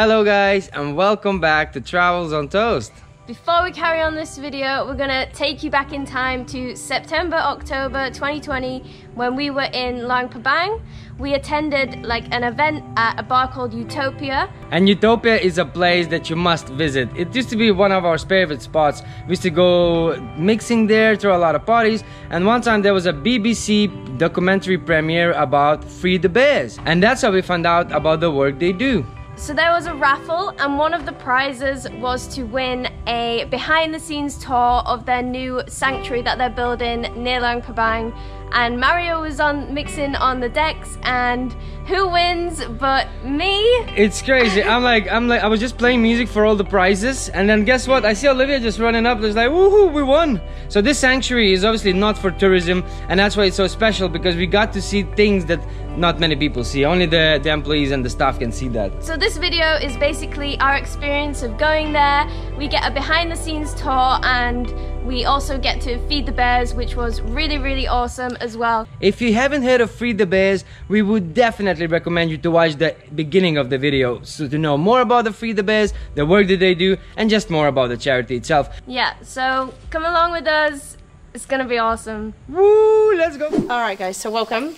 Hello guys, and welcome back to Travels on Toast. Before we carry on this video, we're gonna take you back in time to September, October 2020 when we were in Luang Prabang. We attended like an event at a bar called Utopia. And Utopia is a place that you must visit. It used to be one of our favorite spots. We used to go mixing there, throw a lot of parties, and one time there was a BBC documentary premiere about Free the Bears. And that's how we found out about the work they do. So there was a raffle, and one of the prizes was to win a behind-the-scenes tour of their new sanctuary that they're building near Luang Prabang. And Mario was mixing on the decks, and who wins but me? It's crazy. I was just playing music for all the prizes, and then guess what? I see Olivia just running up. It's like, woohoo, we won! So this sanctuary is obviously not for tourism, and that's why it's so special, because we got to see things that not many people see. Only the employees and the staff can see that. So this video is basically our experience of going there. We get a behind-the-scenes tour, and we also get to feed the bears, which was really awesome as well. If you haven't heard of Feed the Bears, we would definitely recommend you to watch the beginning of the video, so to know more about the Feed the Bears, the work that they do, and just more about the charity itself. Yeah, so come along with us. It's gonna be awesome. Woo, let's go. Alright guys, so welcome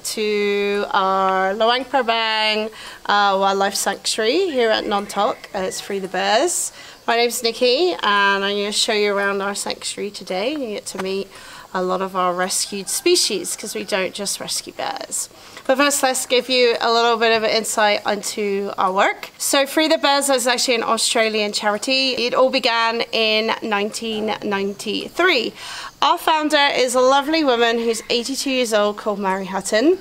to our Luang Prabang Wildlife Sanctuary here at Nontok. It's Free the Bears. My name's Nikki, and I'm going to show you around our sanctuary today. You get to meet a lot of our rescued species, because we don't just rescue bears. But first, let's give you a little bit of an insight into our work. So Free the Bears is actually an Australian charity. It all began in 1993. Our founder is a lovely woman who's 82 years old called Mary Hutton.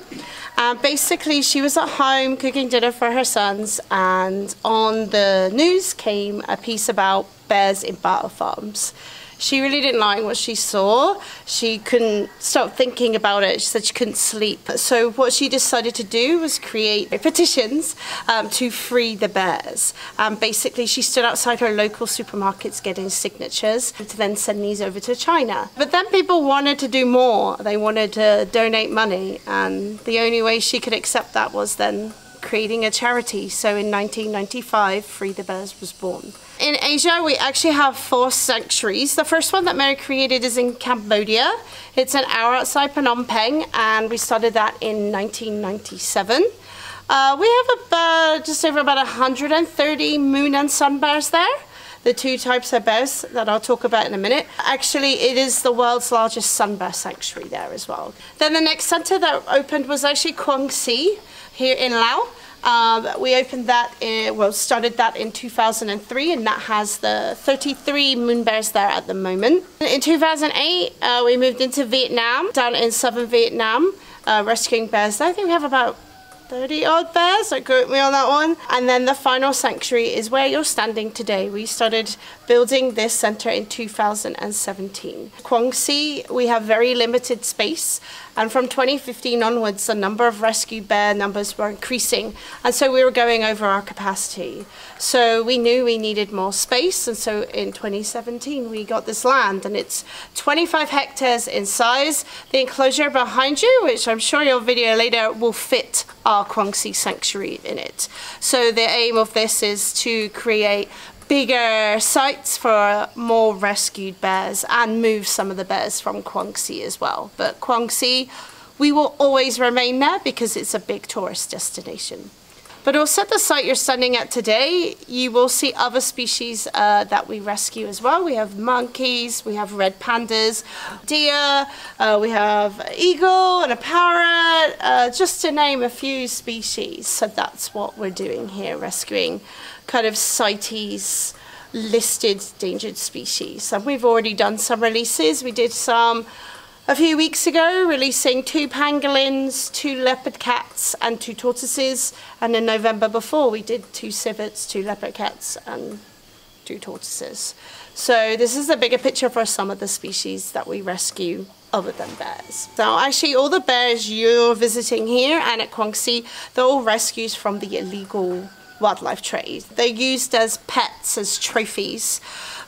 Basically, she was at home cooking dinner for her sons, and on the news came a piece about bears in battle farms. She really didn't like what she saw. She couldn't stop thinking about it. She said she couldn't sleep. So what she decided to do was create petitions to free the bears. Basically, she stood outside her local supermarkets getting signatures to then send these over to China. But then people wanted to do more. They wanted to donate money, and the only way she could accept that was then creating a charity. So in 1995, Free the Bears was born. In Asia, we actually have 4 sanctuaries. The first one that Mary created is in Cambodia. It's an hour outside Phnom Penh, and we started that in 1997. We have just over about 130 moon and sun bears there. The 2 types of bears that I'll talk about in a minute. Actually, it is the world's largest sun bear sanctuary there as well. Then the next center that opened was actually Quang Si here in Laos. We opened that, started that in 2003, and that has the 33 moon bears there at the moment. In 2008, we moved into Vietnam, down in southern Vietnam, rescuing bears there. I think we have about 30 odd bears, don't quote me on that one. And then the final sanctuary is where you're standing today. We started building this center in 2017. Quang Si, we have very limited space, and from 2015 onwards, the number of rescued bear numbers were increasing, and so we were going over our capacity. So we knew we needed more space, and so in 2017 we got this land, and it's 25 hectares in size. The enclosure behind you, which I'm sure your video later, will fit our Quang Si sanctuary in it. So the aim of this is to create bigger sites for more rescued bears and move some of the bears from Quang Si as well. But Quang Si, we will always remain there because it's a big tourist destination. But also at the site you're standing at today, you will see other species that we rescue as well. We have monkeys, we have red pandas, deer, we have eagle and a parrot, just to name a few species. So that's what we're doing here, rescuing kind of CITES listed endangered species. And we've already done some releases. We did some a few weeks ago, releasing 2 pangolins, 2 leopard cats, and 2 tortoises. And in November before, we did 2 civets, 2 leopard cats, and 2 tortoises. So this is a bigger picture for some of the species that we rescue other than bears. So actually all the bears you're visiting here and at Quang Si, they're all rescues from the illegal wildlife trade. They're used as pets, as trophies,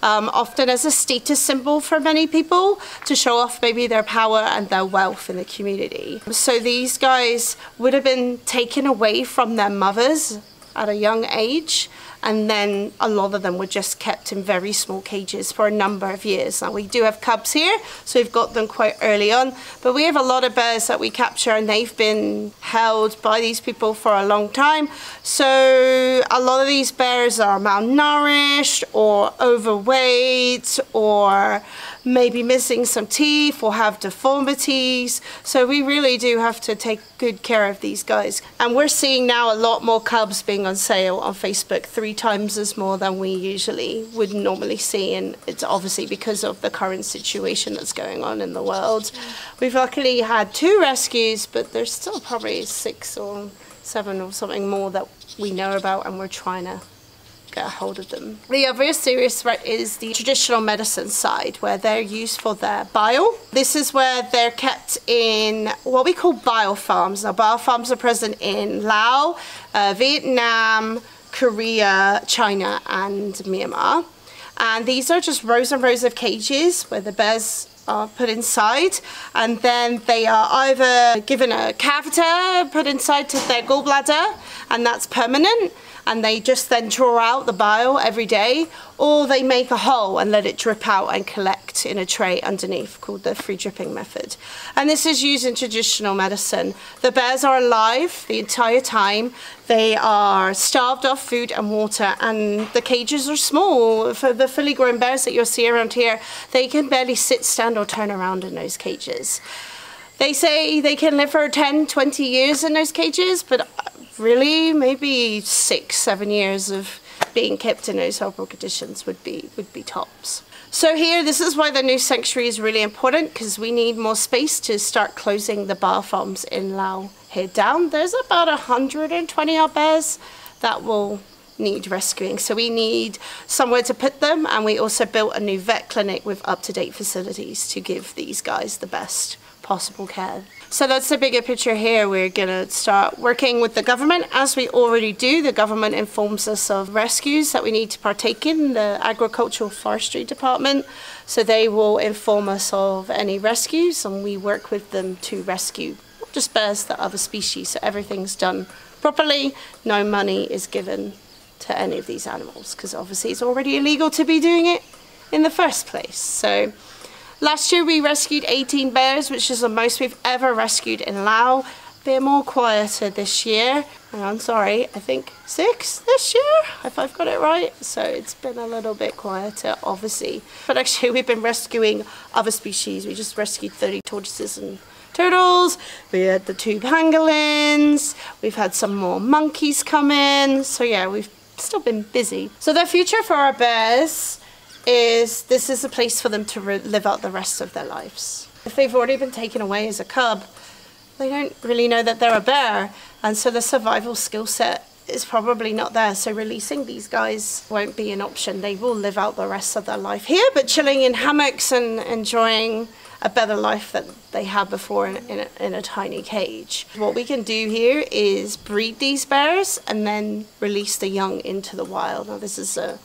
often as a status symbol for many people to show off maybe their power and their wealth in the community. So these guys would have been taken away from their mothers at a young age, and then a lot of them were just kept in very small cages for a number of years. Now we do have cubs here, so we've got them quite early on, but we have a lot of bears that we capture and they've been held by these people for a long time. So a lot of these bears are malnourished or overweight or maybe missing some teeth or have deformities. So we really do have to take good care of these guys. And we're seeing now a lot more cubs being on sale on Facebook, 3 times as more than we usually would normally see. And it's obviously because of the current situation that's going on in the world. We've luckily had 2 rescues, but there's still probably 6 or 7 or something more that we know about, and we're trying to get a hold of them. The other serious threat is the traditional medicine side, where they're used for their bile. This is where they're kept in what we call biofarms. Now biofarms are present in Laos, Vietnam, Korea, China and Myanmar. And these are just rows and rows of cages where the bears are put inside, and then they are either given a catheter put inside to their gallbladder, and that's permanent, and they just then draw out the bile every day, or they make a hole and let it drip out and collect in a tray underneath, called the free dripping method. And this is used in traditional medicine. The bears are alive the entire time. They are starved of food and water, and the cages are small. For the fully grown bears that you'll see around here, they can barely sit, stand or turn around in those cages. They say they can live for 10, 20 years in those cages, but really maybe 6, 7 years of being kept in those horrible conditions would be tops. So here, this is why the new sanctuary is really important, because we need more space to start closing the biofarms in Laos here down. There's about 120 odd bears that will need rescuing, so we need somewhere to put them, and we also built a new vet clinic with up-to-date facilities to give these guys the best possible care. So that's the bigger picture here. We're gonna start working with the government, as we already do. The government informs us of rescues that we need to partake in, the Agricultural Forestry Department, so they will inform us of any rescues, and we work with them to rescue not just bears, the other species, so everything's done properly. No money is given to any of these animals, because obviously it's already illegal to be doing it in the first place. So last year we rescued 18 bears, which is the most we've ever rescued in Laos. They're more quieter this year. And I'm sorry, I think 6 this year, if I've got it right. So it's been a little bit quieter, obviously. But actually we've been rescuing other species. We just rescued 30 tortoises and turtles. We had the 2 pangolins. We've had some more monkeys come in. So yeah, we've still been busy. So the future for our bears is this is a place for them to live out the rest of their lives. If they've already been taken away as a cub, they don't really know that they're a bear, and so the survival skill set is probably not there. So releasing these guys won't be an option. They will live out the rest of their life here, but chilling in hammocks and enjoying a better life than they had before in a tiny cage. What we can do here is breed these bears and then release the young into the wild. Now this is a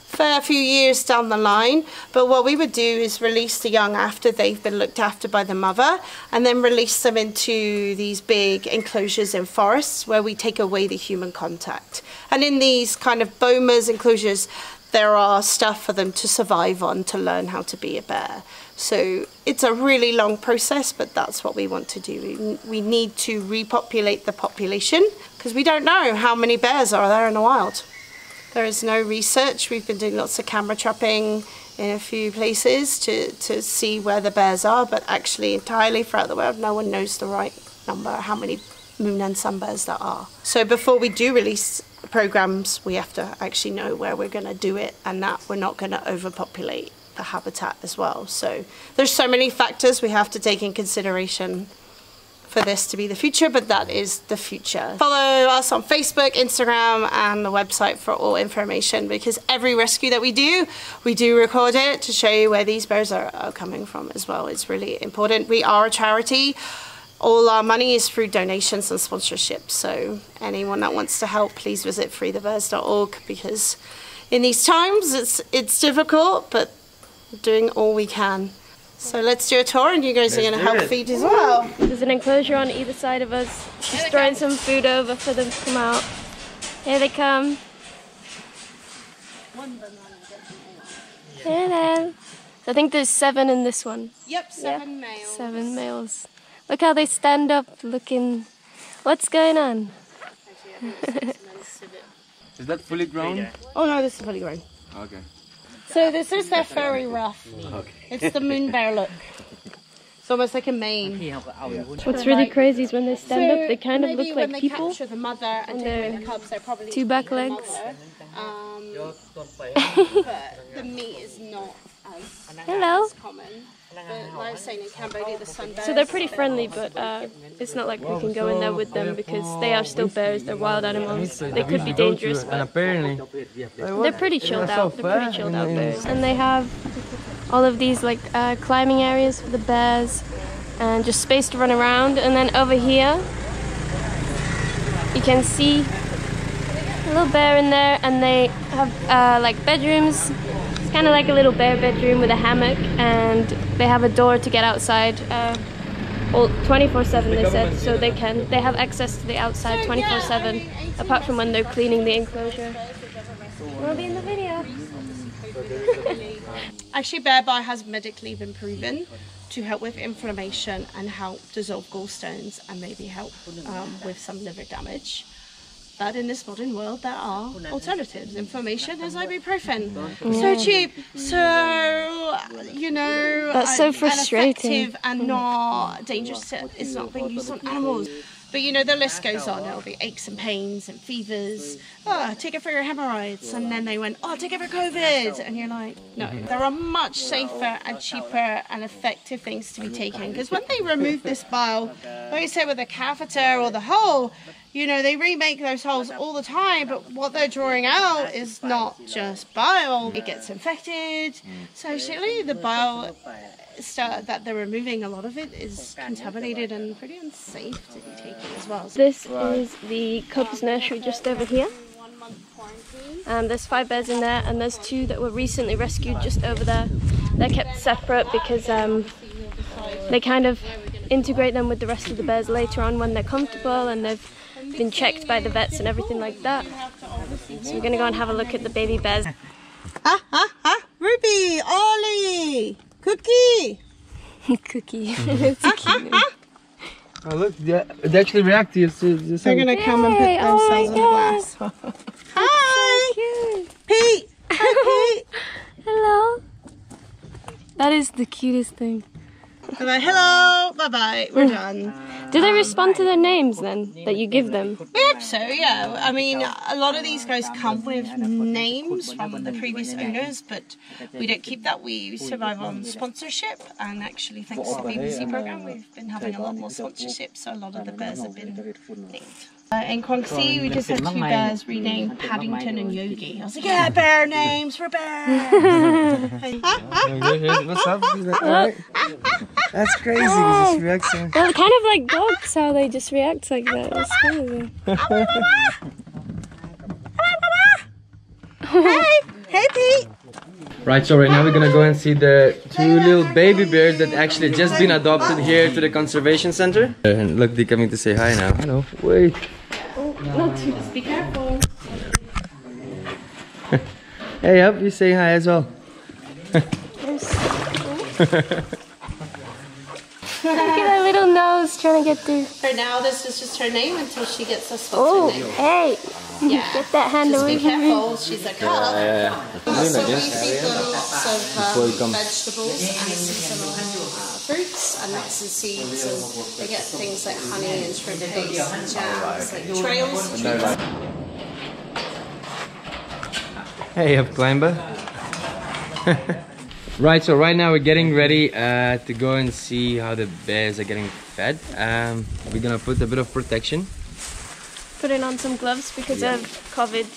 fair few years down the line, but what we would do is release the young after they've been looked after by the mother, and then release them into these big enclosures in forests where we take away the human contact. And in these kind of bomas, enclosures, there are stuff for them to survive on, to learn how to be a bear. So it's a really long process, but that's what we want to do. We need to repopulate the population, because we don't know how many bears are there in the wild. There is no research. We've been doing lots of camera trapping in a few places to see where the bears are, but actually entirely throughout the world, no one knows the right number, how many moon and sun bears there are. So before we do release programs, we have to actually know where we're going to do it, and that we're not going to overpopulate the habitat as well. So there's so many factors we have to take in consideration for this to be the future, but that is the future. Follow us on Facebook, Instagram, and the website for all information, because every rescue that we do record it to show you where these bears are coming from as well. It's really important. We are a charity. All our money is through donations and sponsorships, so anyone that wants to help, please visit freethebears.org, because in these times it's difficult, but we're doing all we can. So let's do a tour, and you guys are going to help feed as well. There's an enclosure on either side of us. She's throwing some food over for them to come out. Here they come. Hello. So I think there's 7 in this one. Yep, 7 males. 7 males. Look how they stand up looking. What's going on? Is that fully grown? Oh no, this is fully grown. Okay. So this is their furry ruff. Okay. It's the moon bear look. It's almost like a mane. What's really crazy is when they stand up, they kind of look like when they people. capture the mother and take away the cubs, they're probably 2 back legs. But the meat is not as common. But like I was saying, in Cambodia, the sun bears. So they're pretty friendly, but it's not like we can go in there with them because they are still bears. They're wild animals. They could be dangerous, but apparently they're pretty chilled out. They're pretty chilled out bears. And they have all of these like climbing areas for the bears and just space to run around. And then over here, you can see a little bear in there, and they have like bedrooms. It's kind of like a little bear bedroom with a hammock, and they have a door to get outside 24/7 they said, so they have access to the outside 24/7 apart from when they're cleaning the enclosure. We'll be in the video. Actually, bear bile has medically been proven to help with inflammation and help dissolve gallstones and maybe help with some liver damage. But in this modern world, there are alternatives. Inflammation has ibuprofen. So cheap, so, you know, that's so frustrating. Ineffective and not dangerous. It's not being used on animals. But you know, the list goes on. There'll be aches and pains and fevers. Oh, take it for your hemorrhoids. And then they went, oh, take it for COVID. And you're like, no. There are much safer and cheaper and effective things to be taken. Because when they remove this bile, like I said, with a catheter or the hole, you know, they remake those holes all the time, but what they're drawing out is not just bile. It gets infected. So actually, the bile that they're removing, a lot of it is contaminated and pretty unsafe to be taken as well. This is the cubs nursery just over here. There's 5 bears in there, and there's 2 that were recently rescued just over there. They're kept separate because they kind of integrate them with the rest of the bears later on when they're comfortable and they've been checked by the vets and everything like that. So we're going to go and have a look at the baby bears. Ruby, Ollie, Cookie. Cookie. It's a cute name. Oh look, they actually react to you. They're going to come and put themselves on the glass. Hi! So Pete! Hi, Pete! Hello. That is the cutest thing. They're like, hello, bye-bye, we're done. Do they respond to their names then, that you give them? We hope so, yeah. I mean, a lot of these guys come with names from the previous owners, but we don't keep that. We survive on sponsorship, and actually, thanks to the BBC programme, we've been having a lot more sponsorship, so a lot of the bears have been named. In Guangxi, we just had 2 bears renamed Paddington and Yogi. I was like, yeah, bear names for bears! What's up? Right? That's crazy, they just react so. They're kind of like dogs, how they just react like that. It's crazy. Hey, Pete! Right, so right now we're gonna go and see the 2 little baby bears that actually just been adopted here to the conservation center. And look, they're coming to say hi now. Hello. Wait. Not too, just be careful. Hey, up, you say hi as well. Look at that little nose trying to get through. For now, this is just her name until she gets a Oh, sponsored name. hey! Yeah. Get that hand Just away be from me. careful, she's a cub. So we feed them lots of vegetables and seasonal fruits and nuts and seeds, and they get things like honey and shrimp paste and jams, like trails. Hey, up, climber. Right, so right now we're getting ready to go and see how the bears are getting fed. We're gonna put a bit of protection. Putting on some gloves because of COVID,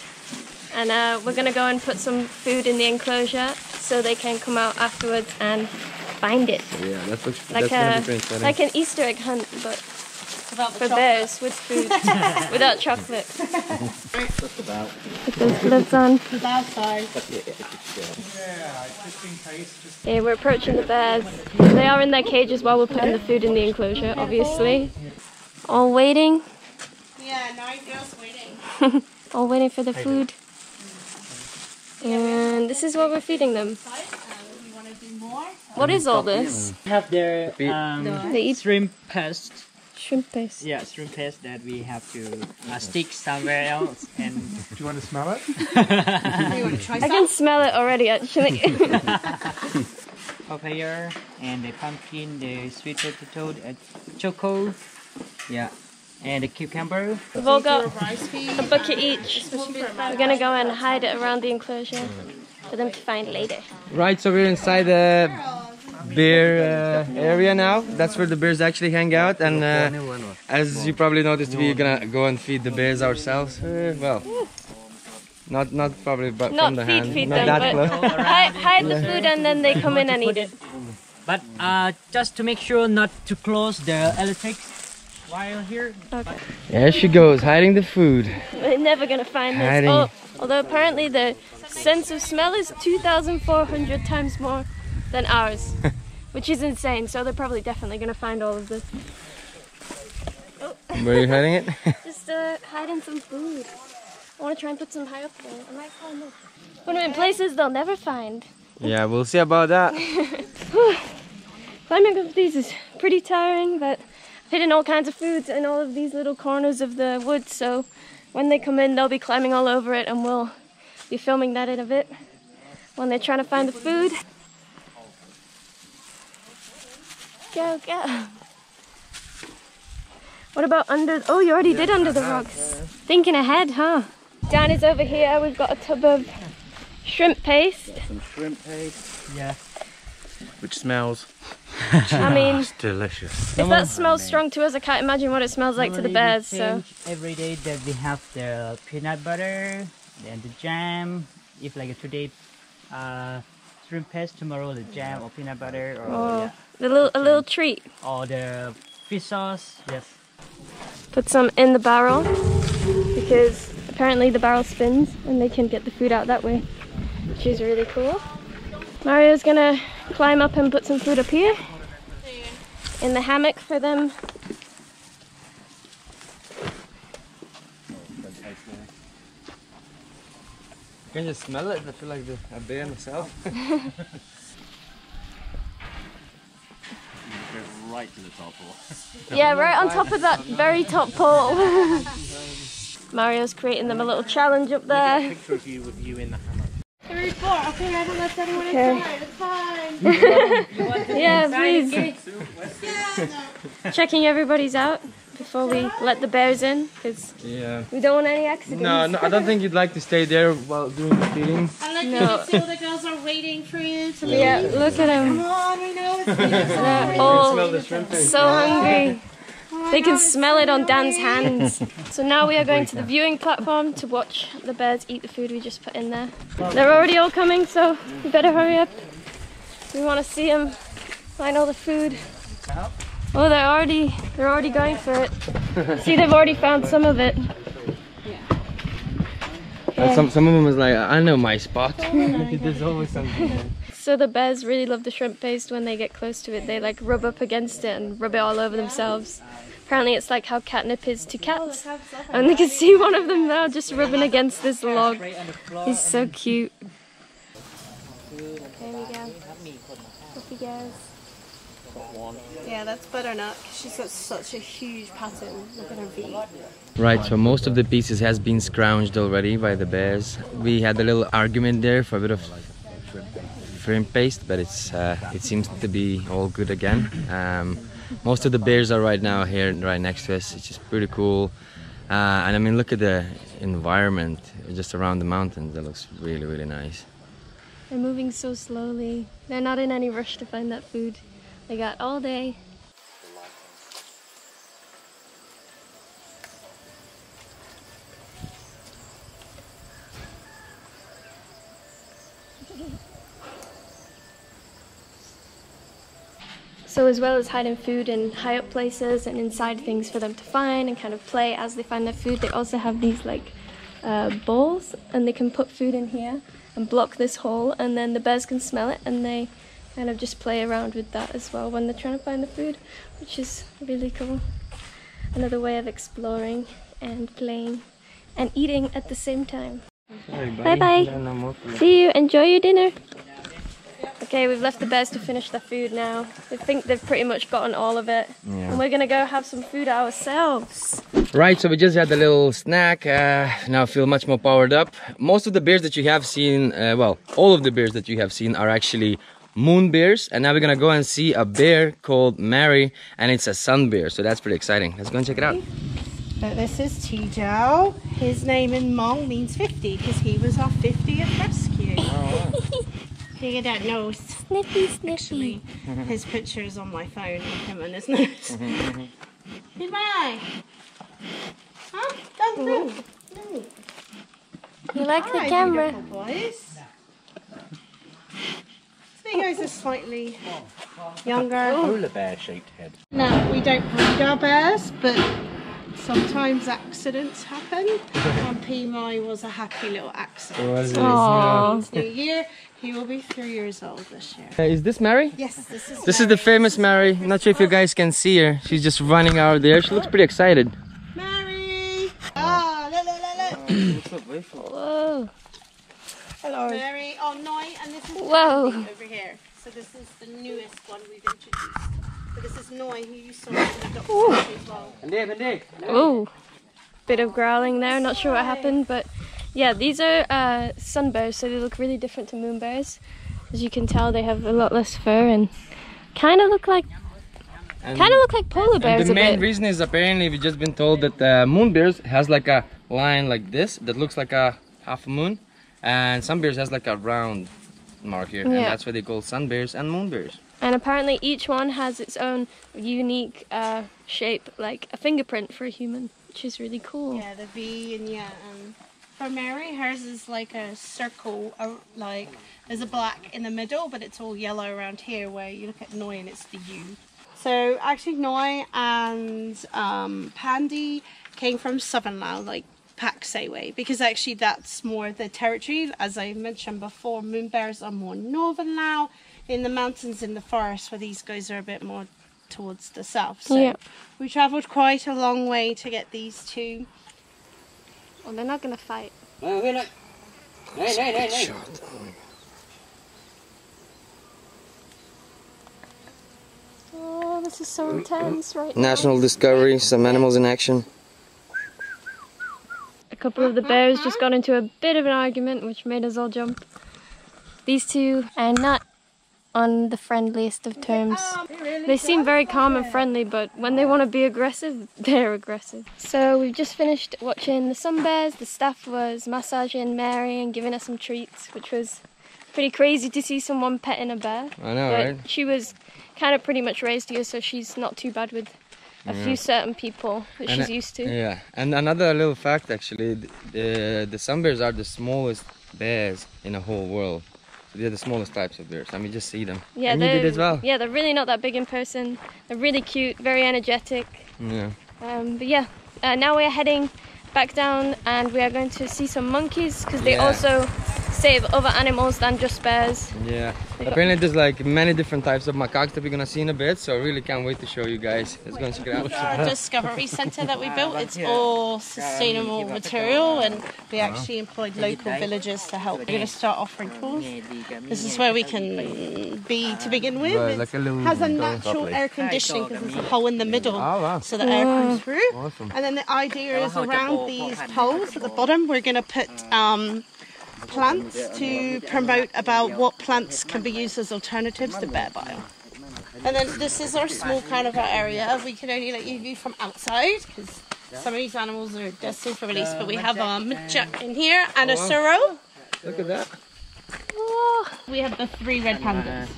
and we're gonna go and put some food in the enclosure so they can come out afterwards and find it. Yeah, that looks Like an Easter egg hunt, but for bears with food, without chocolate. Put those gloves on. Yeah, we're approaching the bears. They are in their cages while we're putting the food in the enclosure, obviously. All waiting. Yeah, 9 girls waiting. all waiting for the food. And this is what we're feeding them. What is all this? Have their They eat shrimp paste. shrimp paste. Yeah, shrimp paste that we have to stick somewhere else. And Do you want to smell it? I can smell it already, actually. papaya and the pumpkin, the sweet potato, the choco, yeah, and the cucumber. We've all got a bucket each. We're gonna go and hide it around the enclosure for them to find later. Right, so we're inside the bear area now. That's where the bears actually hang out, and as you probably noticed, we're gonna go and feed the bears ourselves. Well, not probably, but Not from the hand, feed not them, that but close. hide the food and then they come in and eat it. But just to make sure not to close the electrics while here. Okay. There she goes, hiding the food. They're never gonna find this. Hiding. Oh, although apparently the sense of smell is 2,400 times more than ours, which is insane. So they're probably definitely gonna find all of this. Where are you hiding it? Just hiding some food. I want to try and put some high up there. I might find them. Put them in places they'll never find. Yeah, we'll see about that. Climbing up these is pretty tiring, but I've hidden all kinds of foods in all of these little corners of the woods, so when they come in, they'll be climbing all over it, and we'll be filming that in a bit when they're trying to find the food. Go, go. What about under? Oh, you already did under the rocks. Thinking ahead, huh? Dan is over here. We've got a tub of shrimp paste. Some shrimp paste. Yeah. Which smells I mean, delicious. if that smells strong to us, I can't imagine what it smells like to the bears. So every day that we have the peanut butter and the jam. If like today, shrimp paste, tomorrow the jam or peanut butter, or a little treat. or the fish sauce. Yes. Put some in the barrel because apparently the barrel spins and they can get the food out that way, which is really cool. Mario's gonna climb up and put some food up here in the hammock for them. Can you smell it? I feel like a bear myself. Right to the top. Yeah, right on top of that very top pole. Mario's creating them a little challenge up there. Picture of you with you in the hammock. 3, 4. Okay, I haven't left anyone Okay. inside. It's fine. Yeah, please. Checking everybody's out before we let the bears in, because Yeah. we don't want any accidents. No, I don't think you'd like to stay there while doing the feeding. And like, No. you can see all the girls are waiting for you to leave. Yeah, look at them. Come on, we know it's They're all Smell the shrimp paste. so hungry. They can smell it on Dan's hands. So now we are going to the viewing platform to watch the bears eat the food we just put in there. They're already all coming, so we better hurry up. We want to see them find all the food. Oh, they're already going for it. See, they've already found some of it. And some of them was like, I know my spot. There's always something. So the bears really love the shrimp paste. When they get close to it, they like rub up against it and rub it all over themselves. Apparently it's like how catnip is to cats. And you can see one of them now just rubbing against this log. He's so cute. There we go. Off he goes. Yeah, that's butternut. She's got such a huge pattern. Look at her feet. Right, so most of the pieces has been scrounged already by the bears. We had a little argument there for a bit of shrimp paste, but it seems to be all good again. Most of the bears are right now here, right next to us, which is pretty cool. And I mean, look at the environment just around the mountains. That looks really, really nice. They're moving so slowly. They're not in any rush to find that food. They got all day. So as well as hiding food in high up places and inside things for them to find and kind of play as they find their food, they also have these like bowls, and they can put food in here and block this hole, and then the bears can smell it and they kind of just play around with that as well when they're trying to find the food, which is really cool. Another way of exploring and playing and eating at the same time. Sorry, Bye buddy. bye. No, no more food. See you. Enjoy your dinner. Okay, we've left the bears to finish their food now. I think they've pretty much gotten all of it. Yeah. And we're gonna go have some food ourselves. Right, so we just had a little snack. Now I feel much more powered up. Most of the bears that you have seen, well, all of the bears that you have seen are actually moon bears. And now we're gonna go and see a bear called Mary, and it's a sun bear. So that's pretty exciting. Let's go and check it out. So this is Tijo. His name in Hmong means 50 because he was our 50th rescue. Look at that nose. Sniffy, sniffy. Actually, his picture is on my phone of him and his nose. Here's my eye. Huh? Don't move. No. You like the Hi, camera? beautiful boys. So you guys are slightly younger. Polar bear shaped head. No, we don't breed our bears, but sometimes accidents happen. And Pimai was a happy little accident. Was it? Aww. It's New Year. He will be 3 years old this year. Is this Mary? Yes, this is. This is the famous Mary. I'm not sure if you guys can see her. She's just running out there. She looks pretty excited. Mary. Ah, look. Whoa. Hello. Mary. Oh, Noi, and this is Whoa. Andy over here. So this is the newest one we've introduced. But this is Noi, who you saw in the documentary as well. Oh. Bit of growling there. Not sure what happened, but yeah, these are sun bears, so they look really different to moon bears. As you can tell, they have a lot less fur and kind of look like polar bears And the a main bit. reason is apparently we've just been told that moon bears has like a line like this that looks like a half a moon, and sun bears has like a round mark here, and Yeah. that's why they call sun bears and moon bears. And apparently each one has its own unique shape, like a fingerprint for a human, which is really cool. Yeah, the V and yeah. For Mary, hers is like a circle, like there's a black in the middle, but it's all yellow around here. Where you look at Noi and it's the U. So actually, Noi and Pandy came from southern Laos, like Paksay way, because actually that's more the territory. As I mentioned before, moon bears are more northern Laos, in the mountains, in the forest, where these guys are a bit more towards the south. So Yeah. we travelled quite a long way to get these two. Well, they're not gonna fight. Oh, this is so intense right now. National Discovery, some animals in action. A couple of the bears just got into a bit of an argument, which made us all jump. These two are not on the friendliest of terms. They seem very calm and friendly, but when they want to be aggressive, they're aggressive. So we've just finished watching the sun bears. The staff was massaging Mary and giving her some treats, which was pretty crazy to see someone petting a bear. I know, But right? she was kind of pretty much raised here, so she's not too bad with a few certain people that she's used to. Yeah, and another little fact actually, the sun bears are the smallest bears in the whole world. They're the smallest types of bears. I mean, just see them. Yeah, and you did as well. Yeah, they're really not that big in person. They're really cute, very energetic. Yeah. But yeah, now we're heading back down and we are going to see some monkeys because they Yeah. also save other animals than just bears. Yeah. Apparently there's like many different types of macaques that we're gonna see in a bit, so I really can't wait to show you guys. Let's go and check it out. Our discovery centre that we built, it's all sustainable material, and we actually employed local villagers to help. We're going to start offering tours. This is where we can be to begin with. Right, like a little It has a natural air conditioning because there's a hole in the middle, Oh, wow. so the air comes through. Awesome. And then the idea is around these poles at the bottom, we're going to put plants to promote about what plants can be used as alternatives to bear bile. And then this is our small carnivore area. We can only let you view from outside because some of these animals are destined for release. But we have a midget in here and a suro. Look at that. Oh, We have the 3 red pandas.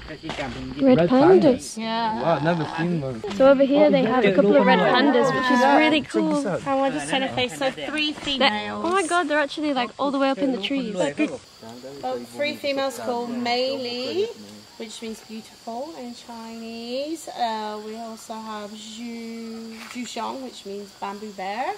red pandas. Yeah. Wow, never seen one. So over here they have a couple of red pandas, which is really cool. I want to send a face. So 3 females. Oh my god, they're actually like all the way up in the trees. 3 females called Mei Li, which means beautiful in Chinese. We also have Zhu Xiang, which means bamboo bear.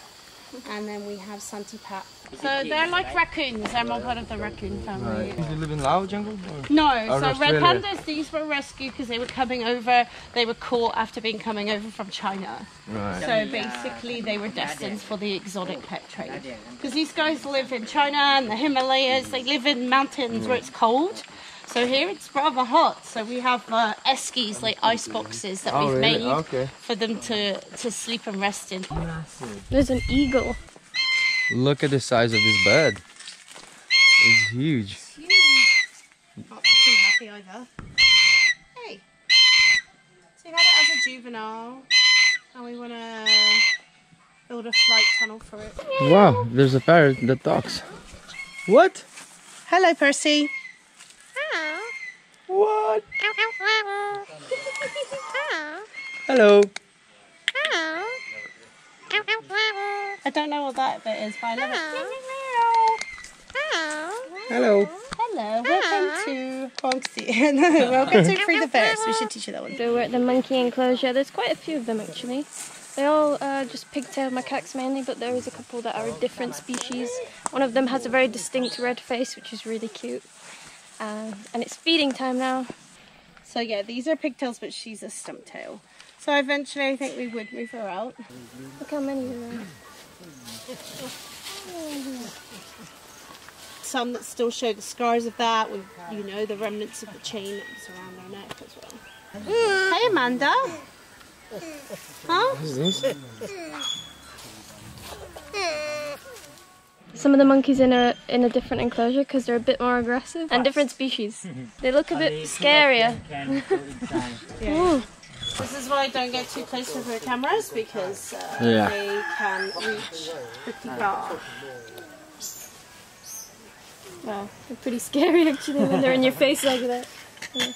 And then we have Santipat. So they're like raccoons. They're more part of the raccoon family. Did you live in Laos jungle? No, Or so red Australia? pandas, these were rescued because they were coming over. They were caught after being coming over from China. Right. So basically they were destined for the exotic pet trade. Because these guys live in China and the Himalayas. They live in mountains where it's cold. So here it's rather hot. So we have eskies, like ice boxes that we've made for them to sleep and rest in. There's an eagle. Look at the size of this bird. It's huge. Not too happy either. Hey. So we had it as a juvenile. And we want to build a flight tunnel for it. Wow, there's a parrot that talks. What? Hello, Percy. What? Hello. I don't know what that bit is, but I love it. Hello. Hello, welcome to welcome to Free the Ferrets. We should teach you that one. So we're at the monkey enclosure. There's quite a few of them actually. They all are just pigtailed macaques mainly, but there is a couple that are a different species. One of them has a very distinct red face, which is really cute. And it's feeding time now. So yeah, these are pigtails, but she's a stumptail. So eventually I think we would move her out. Look how many there are. Some that still show the scars of that, with, you know, the remnants of the chain that was around her neck as well. Hey Amanda! Huh? Some of the monkeys in a different enclosure because they're a bit more aggressive and different species. They look a bit scarier. Yeah. This is why I don't get too close with her cameras, because they can reach pretty far. Wow, they're pretty scary actually when they're in your face like that. Yeah.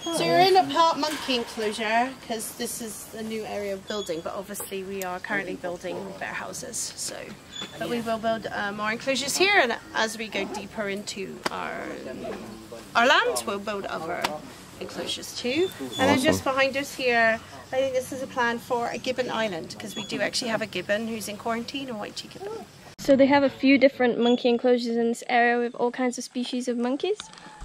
So you're in a part monkey enclosure because this is a new area of building, but obviously we are currently building bear houses. So, but we will build more enclosures here, and as we go deeper into our land, we'll build other enclosures too. And then just behind us here, I think this is a plan for a gibbon island, because we do actually have a gibbon who's in quarantine, a white cheek gibbon. So they have a few different monkey enclosures in this area with all kinds of species of monkeys.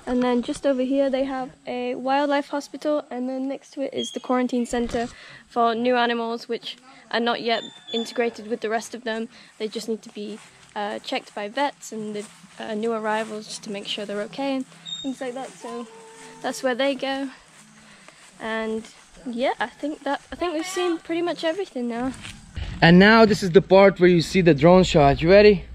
And then just over here they have a wildlife hospital, and then next to it is the quarantine center for new animals which are not yet integrated with the rest of them. They just need to be checked by vets and the new arrivals just to make sure they're okay and things like that. So that's where they go. And yeah, I think we've seen pretty much everything now. And now this is the part where you see the drone shot. You ready?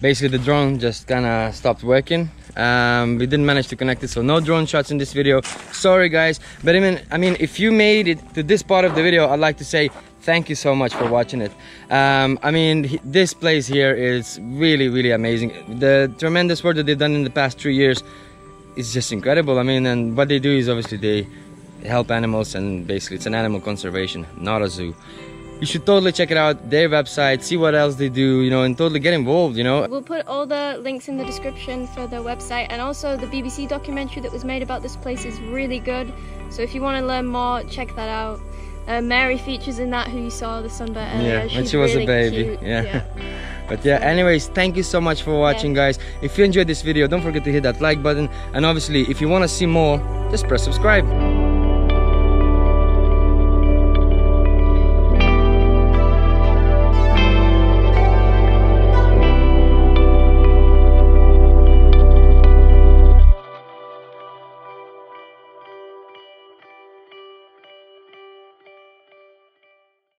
Basically the drone just kinda stopped working. We didn't manage to connect it, so no drone shots in this video. Sorry guys, but I mean if you made it to this part of the video, I'd like to say thank you so much for watching it. I mean this place here is really amazing. The tremendous work that they've done in the past 3 years is just incredible. I mean, and what they do is obviously they help animals, and basically it's an animal conservation, not a zoo. You should totally check it out, their website, see what else they do, you know, and totally get involved, you know. We'll put all the links in the description for their website, and also the BBC documentary that was made about this place is really good. So if you want to learn more, check that out. Mary features in that, who you saw, the sunbird earlier. Yeah, when she was really a baby. Cute. Yeah. But yeah, anyways, thank you so much for watching, guys. If you enjoyed this video, don't forget to hit that like button, and obviously if you want to see more, just press subscribe.